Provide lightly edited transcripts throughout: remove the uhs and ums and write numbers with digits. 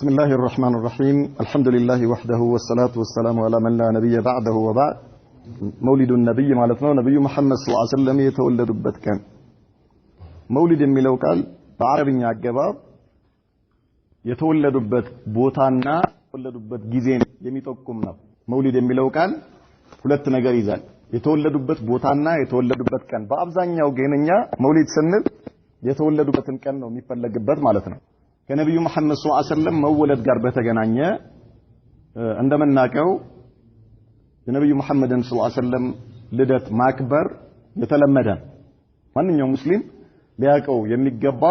بسم الله الرحمن الرحيم الحمد لله وحده والصلاة والسلام على من لا نبي بعده وبعد مولد النبي مالتنا نبي محمد صلى الله عليه وسلم يتولد بتكان مولد የሚለው ቃል በአረብኛ አገባብ የተወለዱበት ቦታና የተወለዱበት ጊዜን የሚጠቁም ነው። መውሊድ የሚለው ቃል ሁለት ነገር ይዛል። የተወለዱበት ቦታና የተወለዱበት ቀን። በአብዛኛው ገነኛ መውሊድ ስንል የተወለዱበትን ቀን ነው የሚፈለግበት ማለት ነው። ከነብዩ መሐመድ ሰለላሁ ዐለይሂ ወሰለም መወለድ ጋር በተገናኘ እንደምናቀው የነብዩ መሐመድን ሰለላሁ ዐለይሂ ወሰለም ልደት ማክበር የተለመደ ማንኛውም ሙስሊም ሊያቀው የሚገባ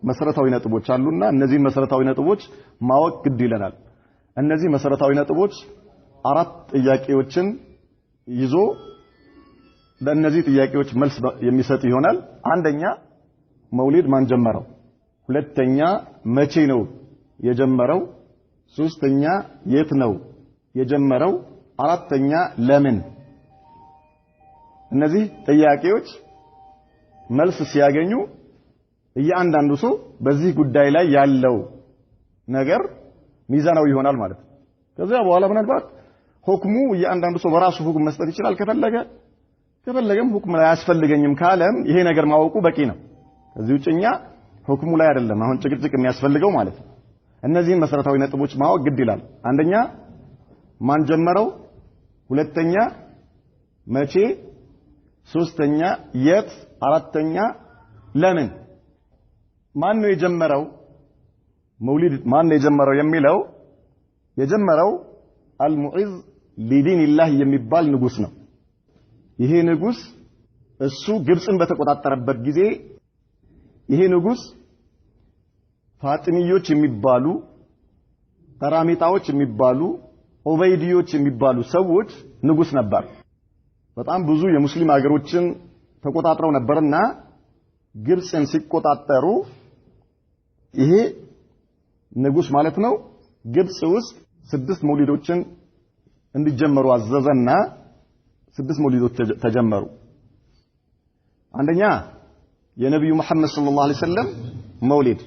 መሰረታዊ ነጥቦች አሉና እነዚህ መሰረታዊ ነጥቦች ማወቅ ግድ ይለናል። እነዚህ መሰረታዊ ነጥቦች አራት ጥያቄዎችን ይዞ ለእነዚህ ጥያቄዎች መልስ የሚሰጥ ይሆናል። አንደኛ መውሊድ ማን ጀመረው? ሁለተኛ መቼ ነው የጀመረው? ሶስተኛ የት ነው የጀመረው? አራተኛ ለምን? እነዚህ ጥያቄዎች መልስ ሲያገኙ እያንዳንዱ ሰው በዚህ ጉዳይ ላይ ያለው ነገር ሚዛናዊ ይሆናል ማለት ነው። ከዚያ በኋላ ምናልባት ሁክሙ እያንዳንዱ ሰው በራሱ ሁክም መስጠት ይችላል። ከፈለገም ሁክም ላይ አያስፈልገኝም ካለም ይሄ ነገር ማወቁ በቂ ነው። ከዚህ ውጭኛ ሁክሙ ላይ አይደለም አሁን ጭቅጭቅ የሚያስፈልገው ማለት ነው። እነዚህን መሰረታዊ ነጥቦች ማወቅ ግድ ይላል። አንደኛ ማን ጀመረው? ሁለተኛ መቼ? ሶስተኛ የት? አራተኛ ለምን? ማን ነው የጀመረው? መውሊድ ማን ነው የጀመረው የሚለው የጀመረው አልሙዒዝ ሊዲንላህ የሚባል ንጉስ ነው። ይሄ ንጉስ እሱ ግብጽን በተቆጣጠረበት ጊዜ ይሄ ንጉስ ፋጢሚዮች የሚባሉ ተራሚጣዎች የሚባሉ ኡበይዲዮች የሚባሉ ሰዎች ንጉስ ነበር። በጣም ብዙ የሙስሊም ሀገሮችን ተቆጣጥረው ነበርና ግብጽን ሲቆጣጠሩ ይሄ ንጉስ ማለት ነው ግብጽ ውስጥ 6 መውሊዶችን እንዲጀመሩ አዘዘና 6 መውሊዶች ተጀመሩ። አንደኛ የነብዩ መሐመድ ሰለላሁ ዐለይሂ ወሰለም መውሊድ፣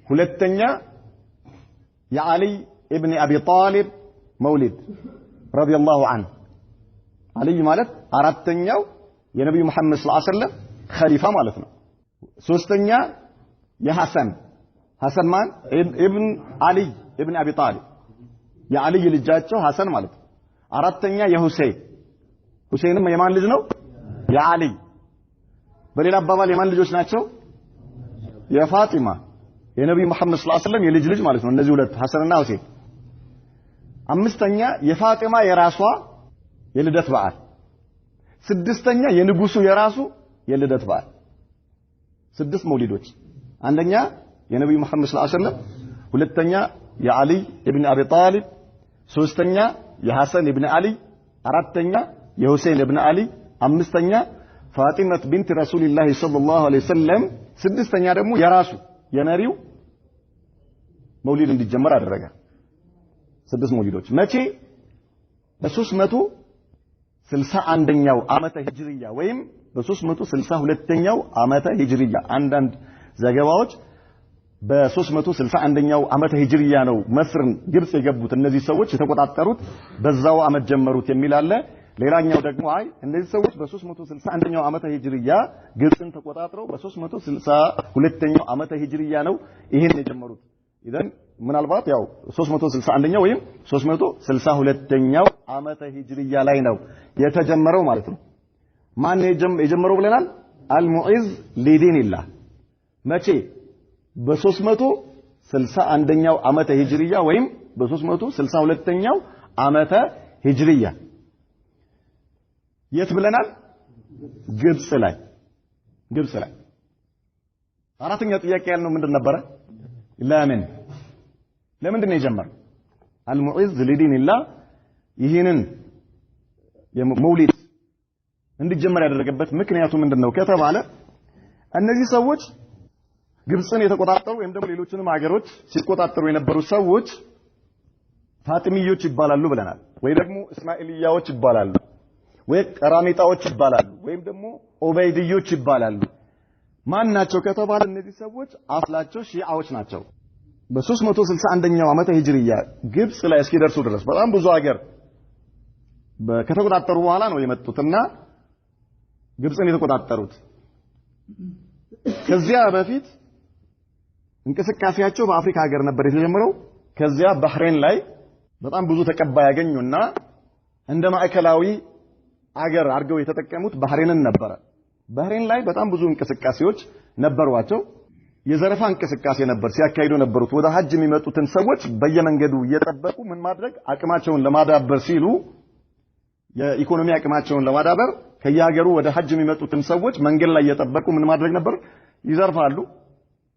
ሁለተኛ የዓሊ ኢብኑ አቢ ጣሊብ መውሊድ ረዲየላሁ ዐንሁ ዓሊ ማለት አራተኛው የነብዩ መሐመድ ሰለላሁ ዐለይሂ ወሰለም ኸሊፋ ማለት ነው። ሶስተኛ የሐሰን ማን ኢብኑ አሊ ኢብኑ አቢ ጣሊብ የዓሊ ልጃቸው ሐሰን ማለት ነው። አራተኛ ሁሴይንም የማን ልጅ ነው? የዓሊ። በሌላ አባባል የማን ልጆች ናቸው? የፋጢማ የነብዩ መሐመድ ሰለላሁ ዐለይሂ ወሰለም የልጅ ልጅ ማለት ነው። እነዚህ ሁለት ሐሰንና ሁሴን። አምስተኛ የፋጢማ የራሷ የልደት በዓል። ስድስተኛ የንጉሱ የራሱ የልደት በዓል። 6 መውሊዶች። አንደኛ የነብዩ መሐመድ ሰለላሁ ዐለይሂ ወሰለም፣ ሁለተኛ የዓሊ ኢብኑ አቢ ጣሊብ፣ ሶስተኛ የሐሰን ኢብኑ አሊ፣ አራተኛ የሁሴን ኢብኑ አሊ፣ አምስተኛ ፋጢማት ቢንት ረሱልላህ ሰለላሁ ዐለይሂ ወሰለም፣ ስድስተኛ ደግሞ የራሱ የመሪው መውሊድ እንዲጀመር አደረገ። 6 መውሊዶች። መቼ? በ361ኛው ዓመተ ሂጅሪያ ወይም በ362ኛው ዓመተ ሂጅሪያ። አንዳንድ ዘገባዎች በ361ኛው ዓመተ ሂጅሪያ ነው መስርን ግብጽ የገቡት እነዚህ ሰዎች የተቆጣጠሩት በዛው ዓመት ጀመሩት የሚል አለ። ሌላኛው ደግሞ እነዚህ ሰዎች በ361ኛው ዓመተ ሂጅሪያ ግብጽን ተቆጣጥረው በ362ኛው ዓመተ ሂጅሪያ ነው ይሄን የጀመሩት። ኢዘን ምናልባት ያው 361ኛው ወይም 362ኛው ዓመተ ሂጅሪያ ላይ ነው የተጀመረው ማለት ነው። ማን የጀመረው ብለናል? አልሙዒዝ ሊዲንላህ። መቼ? በ361ኛው ዓመተ ሂጅሪያ ወይም በ362ኛው ዓመተ ሂጅሪያ። የት ብለናል? ግብጽ ላይ። አራተኛ ጥያቄ ያልነው ምንድን ነበረ? ለምንድን ነው የጀመረው? አልሙዒዝ ሊዲንላህ ይህንን የመውሊድ እንዲጀመር ያደረገበት ምክንያቱ ምንድነው ከተባለ እነዚህ ሰዎች ግብጽን የተቆጣጠሩ ወይም ደግሞ ሌሎችንም ሀገሮች ሲቆጣጠሩ የነበሩ ሰዎች ፋጢሚዮች ይባላሉ ብለናል። ወይ ደግሞ እስማኤልያዎች ይባላሉ፣ ወይ ቀራሚጣዎች ይባላሉ፣ ወይም ደግሞ ኡበይዲዮች ይባላሉ። ማን ናቸው ከተባለ እነዚህ ሰዎች አስላቸው ሺዓዎች ናቸው። በ361ኛው ዓመተ ሂጅሪያ ግብጽ ላይ እስኪደርሱ ድረስ በጣም ብዙ ሀገር ከተቆጣጠሩ በኋላ ነው የመጡትና ግብጽን የተቆጣጠሩት። ከዚያ በፊት እንቅስቃሴያቸው በአፍሪካ ሀገር ነበር የተጀመረው። ከዚያ ባህሬን ላይ በጣም ብዙ ተቀባይ ያገኙና እንደ ማዕከላዊ ሀገር አድርገው የተጠቀሙት ባህሬንን ነበር። ባህሬን ላይ በጣም ብዙ እንቅስቃሴዎች ነበሯቸው። የዘረፋ እንቅስቃሴ ነበር ሲያካሂዱ ነበሩት። ወደ ሐጅ የሚመጡትን ሰዎች በየመንገዱ እየጠበቁ ምን ማድረግ አቅማቸውን ለማዳበር ሲሉ የኢኮኖሚ አቅማቸውን ለማዳበር ከየሀገሩ ወደ ሐጅ የሚመጡትን ሰዎች መንገድ ላይ እየጠበቁ ምን ማድረግ ነበር ይዘርፋሉ።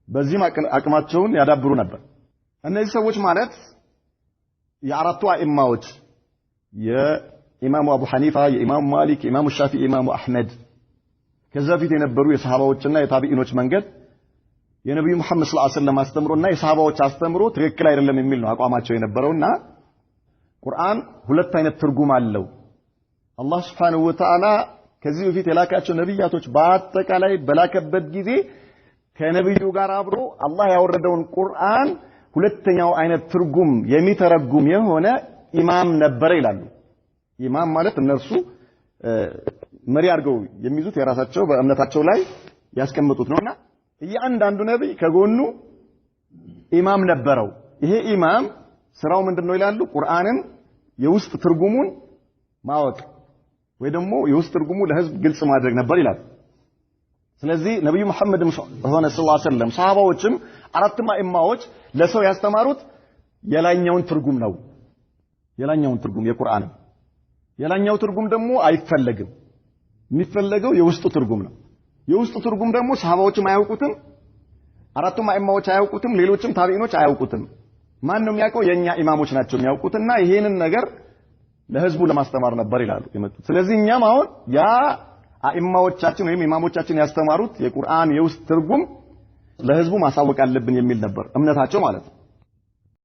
በዚህም አቅማቸውን ያዳብሩ ነበር። እነዚህ ሰዎች ማለት የአራቱ አኢማዎች የኢማሙ አቡ ሐኒፋ፣ የኢማሙ ማሊክ፣ የኢማሙ ሻፊዒ፣ የኢማሙ አህመድ ከዛ ፊት የነበሩ የሰሃባዎችና የታቢዒኖች መንገድ የነብዩ መሐመድ ሰለላሁ ዐለይሂ ወሰለም አስተምሮና የሰሃባዎች አስተምሮ ትክክል አይደለም የሚል ነው አቋማቸው የነበረውና ቁርአን ሁለት አይነት ትርጉም አለው። አላህ Subhanahu Wa Ta'ala ከዚህ በፊት የላካቸው ነብያቶች በአጠቃላይ በላከበት ጊዜ ከነብዩ ጋር አብሮ አላህ ያወረደውን ቁርአን ሁለተኛው አይነት ትርጉም የሚተረጉም የሆነ ኢማም ነበር ይላሉ። ኢማም ማለት እነርሱ መሪ አድርገው የሚይዙት የራሳቸው በእምነታቸው ላይ ያስቀምጡት ነውና እያንዳንዱ ነብይ ከጎኑ ኢማም ነበረው። ይሄ ኢማም ስራው ምንድነው ይላሉ? ቁርአንን የውስጥ ትርጉሙን ማወቅ ወይ ደግሞ የውስጥ ትርጉሙ ለህዝብ ግልጽ ማድረግ ነበር ይላል። ስለዚህ ነብዩ መሐመድ ሰለላሁ ዐለይሂ ወሰለም ሰሃባዎችም አራቱም ኢማሞች ለሰው ያስተማሩት የላኛውን ትርጉም ነው። የላኛውን ትርጉም የቁርአን የላኛው ትርጉም ደግሞ አይፈለግም። የሚፈለገው የውስጡ ትርጉም ነው። የውስጡ ትርጉም ደግሞ ሰሃባዎችም አያውቁትም፣ አራቱም ኢማሞች አያውቁትም፣ ሌሎችም ታቢዒኖች አያውቁትም። ማን ነው የሚያውቀው? የኛ ኢማሞች ናቸው የሚያውቁትና ይሄንን ነገር ለህዝቡ ለማስተማር ነበር ይላሉ የመጡት። ስለዚህ እኛም አሁን ያ ኢማሞቻችን ወይም ኢማሞቻችን ያስተማሩት የቁርአን የውስጥ ትርጉም ለህዝቡ ማሳወቅ አለብን የሚል ነበር እምነታቸው ማለት ነው።